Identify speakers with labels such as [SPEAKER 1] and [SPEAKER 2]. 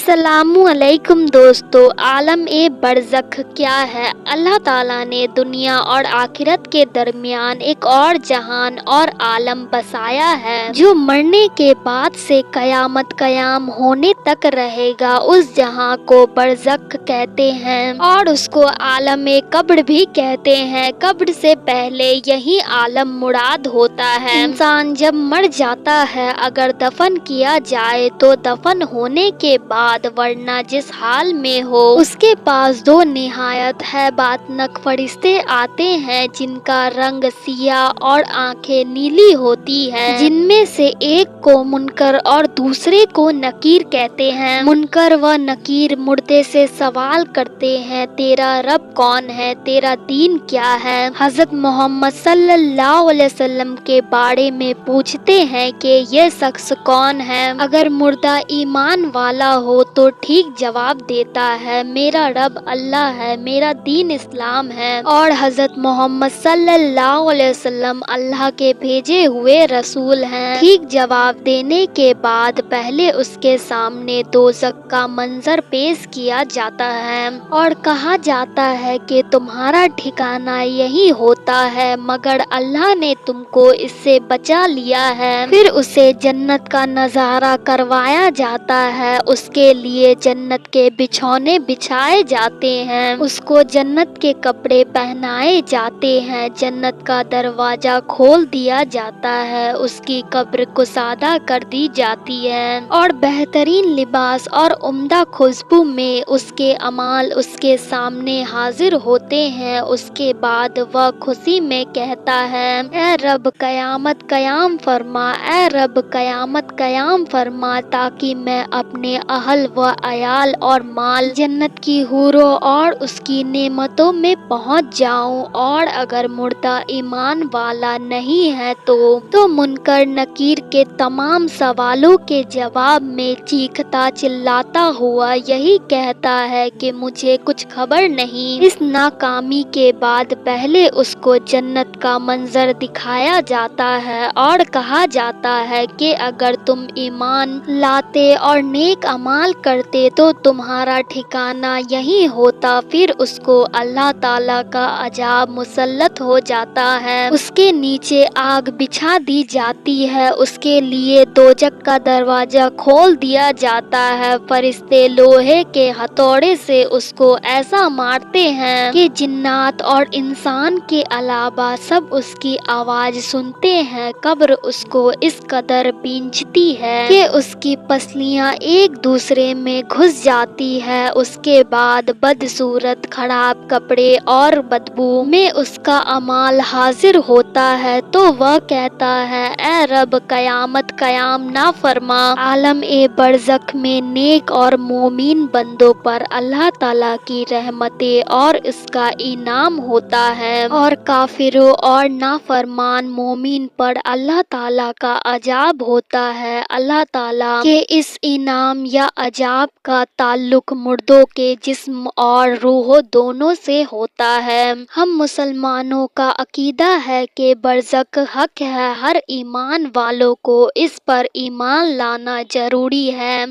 [SPEAKER 1] अस्सलामुअलैकुम दोस्तों, आलम ए बरज़ख क्या है? अल्लाह ताला ने दुनिया और आखिरत के दरमियान एक और जहान और आलम बसाया है जो मरने के बाद से कयामत कयाम होने तक रहेगा। उस जहां को बरज़ख कहते हैं और उसको आलम ए कब्र भी कहते हैं। कब्र से पहले यही आलम मुराद होता है। इंसान जब मर जाता है, अगर दफन किया जाए तो दफन होने के बाद वरना जिस हाल में हो उसके पास दो निहायत हैबातनक फरिश्ते आते हैं जिनका रंग सिया और आंखें नीली होती है, जिनमें से एक को मुनकर और दूसरे को नकीर कहते हैं। मुनकर व नकीर मुर्दे से सवाल करते हैं, तेरा रब कौन है, तेरा दीन क्या है। हजरत मोहम्मद सल्लल्लाहु अलैहि वसल्लम के बारे में पूछते हैं कि ये शख्स कौन है। अगर मुर्दा ईमान वाला हो तो ठीक जवाब देता है, मेरा रब अल्लाह है, मेरा दीन इस्लाम है और हजरत मोहम्मद सल्लल्लाहु अलैहि वसल्लम अल्लाह के भेजे हुए रसूल हैं। ठीक जवाब देने के बाद पहले उसके सामने दोज़ख का मंजर पेश किया जाता है और कहा जाता है कि तुम्हारा ठिकाना यही होता है, मगर अल्लाह ने तुमको इससे बचा लिया है। फिर उसे जन्नत का नजारा करवाया जाता है, उसके लिए जन्नत के बिछौने बिछाए जाते हैं, उसको जन्नत के कपड़े पहनाए जाते हैं, जन्नत का दरवाजा खोल दिया जाता है, उसकी कब्र कुसादा कर दी जाती है और बेहतरीन लिबास और उम्दा खुशबू में उसके अमाल उसके सामने हाजिर होते हैं। उसके बाद वह खुशी में कहता है, ऐ रब कयामत कयाम फरमा, ऐ रब कयामत कयाम फरमा, ताकि मैं अपने अहल व अयाल और माल जन्नत की हूरों और उसकी नेमतों में पहुंच जाऊं। और अगर मुर्दा ईमान वाला नहीं है तो मुनकर नकीर के तमाम सवालों के जवाब में चीखता चिल्लाता हुआ यही कहता है कि मुझे कुछ खबर नहीं। इस नाकामी के बाद पहले उसको जन्नत का मंजर दिखाया जाता है और कहा जाता है कि अगर तुम ईमान लाते और नेक अमाल करते तो तुम्हारा ठिकाना यही होता। फिर उसको अल्लाह ताला का अजाब मुसल्लत हो जाता है, उसके नीचे आग बिछा दी जाती है, उसके लिए दोजक का दरवाजा खोल दिया जाता है। फरिश्ते लोहे के हथौड़े से उसको ऐसा मारते हैं कि जिन्नात और इंसान के अलावा सब उसकी आवाज सुनते हैं। कब्र उसको इस कदर बींचती है कि उसकी पसलियां एक दूसरे में घुस जाती है। उसके बाद बदसूरत खराब कपड़े और बदबू में उसका अमाल हाजिर होता है तो वह कहता है, ऐ रब कयामत कयाम ना फरमा। आलम ए बरज़ख में नेक और मोमीन बंदों पर अल्लाह ताला की रहमतें और इसका इनाम होता है और काफिरों और नाफरमान मोमीन पर अल्लाह ताला का अजाब होता है। अल्लाह ताला के इस इनाम या अजाब का ताल्लुक मुर्दों के जिस्म और रूह दोनों से होता है। हम मुसलमानों का अकीदा है कि बरज़ख हक है, हर ईमान वालों को इस पर ईमान लाना जरूरी है।